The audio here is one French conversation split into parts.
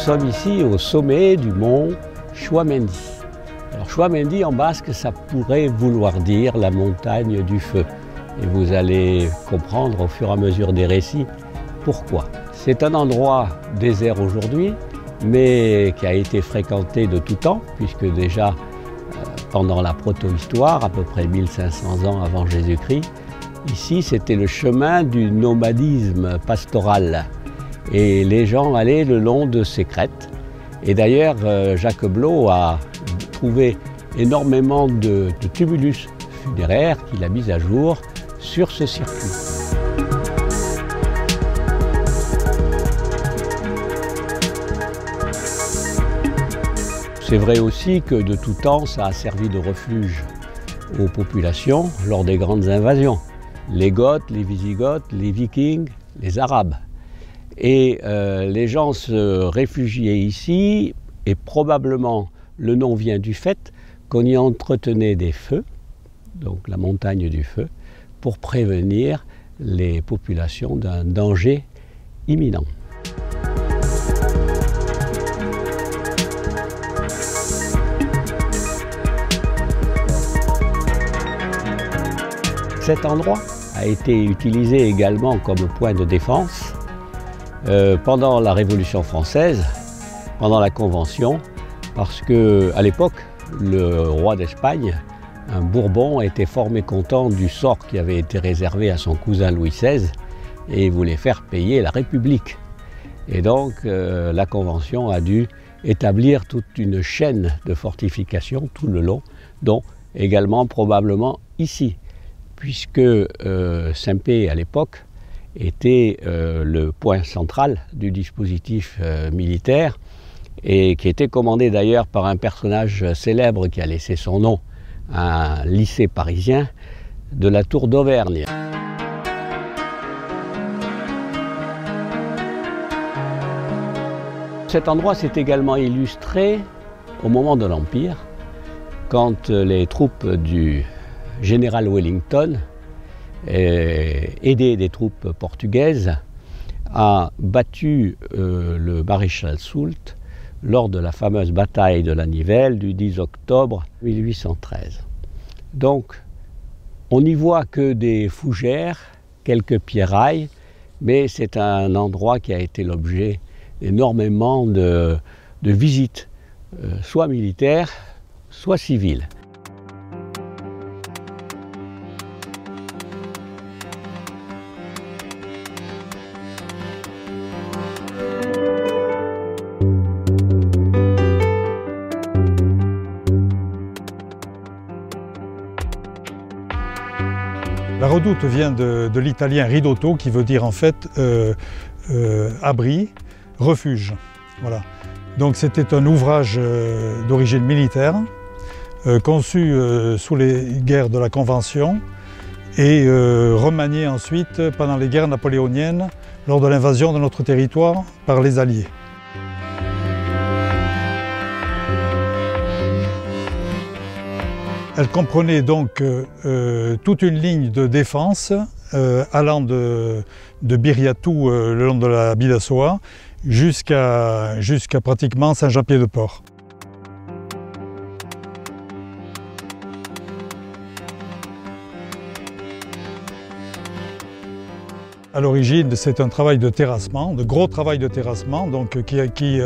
sommes ici au sommet du mont Chouamendi. Alors Chouamendi en basque, ça pourrait vouloir dire la montagne du feu. Et vous allez comprendre au fur et à mesure des récits pourquoi. C'est un endroit désert aujourd'hui, mais qui a été fréquenté de tout temps, puisque déjà pendant la protohistoire, à peu près 1500 ans avant Jésus-Christ, ici c'était le chemin du nomadisme pastoral. Et les gens allaient le long de ces crêtes. Et d'ailleurs, Jacques Blot a trouvé énormément de tumulus funéraires qu'il a mis à jour sur ce circuit. C'est vrai aussi que de tout temps, ça a servi de refuge aux populations lors des grandes invasions. Les Goths, les Wisigoths, les Vikings, les Arabes. Et les gens se réfugiaient ici, et probablement le nom vient du fait qu'on y entretenait des feux, donc la montagne du feu, pour prévenir les populations d'un danger imminent. Cet endroit a été utilisé également comme point de défense pendant la Révolution française, pendant la Convention, parce qu'à l'époque, le roi d'Espagne, un Bourbon, était fort mécontent du sort qui avait été réservé à son cousin Louis XVI et il voulait faire payer la République. Et donc la Convention a dû établir toute une chaîne de fortifications tout le long, dont également probablement ici, puisque Saint-Pé à l'époque était le point central du dispositif militaire et qui était commandé d'ailleurs par un personnage célèbre qui a laissé son nom à un lycée parisien de la Tour d'Auvergne. Cet endroit s'est également illustré au moment de l'Empire, quand les troupes du général Wellington, aidé des troupes portugaises, a battu le maréchal Soult lors de la fameuse bataille de la Nivelle du 10 octobre 1813. Donc, on n'y voit que des fougères, quelques pierrailles, mais c'est un endroit qui a été l'objet énormément de visites, soit militaires, soit civiles. La redoute vient de l'italien ridotto, qui veut dire en fait abri, refuge. Voilà. Donc c'était un ouvrage d'origine militaire, conçu sous les guerres de la Convention et remanié ensuite pendant les guerres napoléoniennes lors de l'invasion de notre territoire par les Alliés. Elle comprenait donc toute une ligne de défense allant de Biriatou le long de la Bidassoa jusqu'à pratiquement Saint-Jean-Pied-de-Port. À l'origine, c'est un travail de terrassement, de gros travail de terrassement, donc qui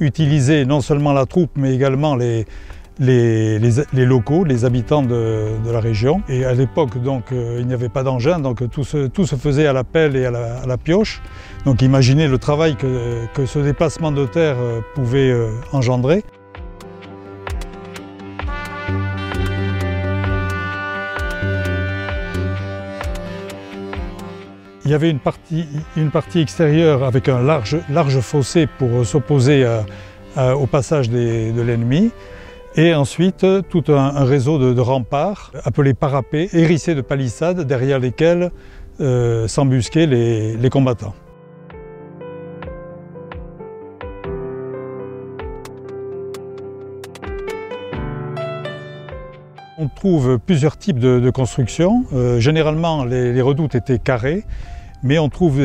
utilisait non seulement la troupe mais également les locaux, les habitants de la région. Et à l'époque, donc, il n'y avait pas d'engin, donc tout se faisait à la pelle et à la pioche. Donc imaginez le travail que ce déplacement de terre pouvait engendrer. Il y avait une partie extérieure avec un large fossé pour s'opposer au passage de l'ennemi. Et ensuite, tout un réseau de remparts, appelés parapets, hérissés de palissades, derrière lesquels s'embusquaient les combattants. On trouve plusieurs types de constructions. Généralement, les redoutes étaient carrées, mais on trouve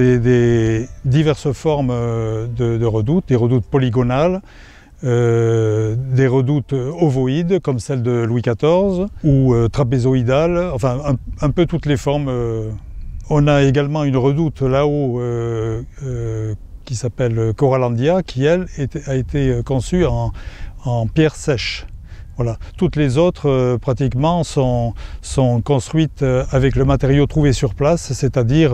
diverses formes de redoutes, des redoutes polygonales, des redoutes ovoïdes comme celle de Louis XIV ou trapézoïdales, enfin un peu toutes les formes. On a également une redoute là-haut qui s'appelle Corallandia, qui elle a été conçue en pierre sèche. Voilà. Toutes les autres pratiquement sont construites avec le matériau trouvé sur place, c'est-à-dire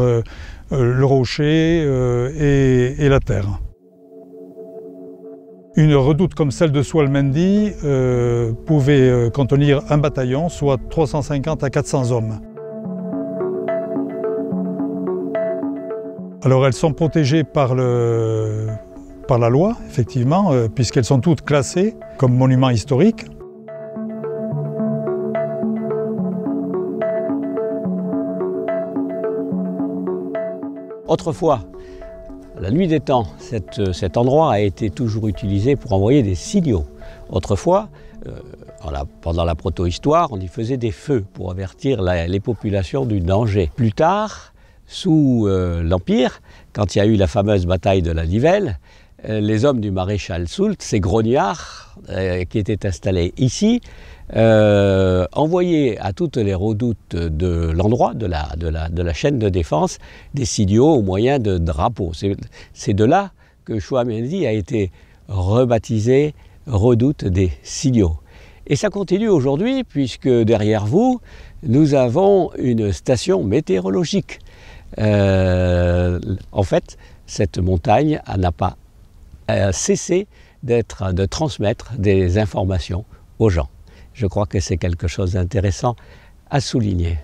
le rocher et la terre. Une redoute comme celle de Swalmendy pouvait contenir un bataillon, soit 350 à 400 hommes. Alors elles sont protégées par la loi, effectivement, puisqu'elles sont toutes classées comme monuments historiques. Autrefois, à la nuit des temps, cet endroit a été toujours utilisé pour envoyer des signaux. Autrefois, pendant la protohistoire, on y faisait des feux pour avertir les populations du danger. Plus tard, sous l'Empire, quand il y a eu la fameuse bataille de la Nivelle, les hommes du maréchal Soult, ces grognards qui étaient installés ici, envoyaient à toutes les redoutes de l'endroit, de la chaîne de défense, des signaux au moyen de drapeaux. C'est de là que Swalmendy a été rebaptisé redoute des signaux. Et ça continue aujourd'hui, puisque derrière vous, nous avons une station météorologique. En fait, cette montagne n'a pas cessé de transmettre des informations aux gens. Je crois que c'est quelque chose d'intéressant à souligner.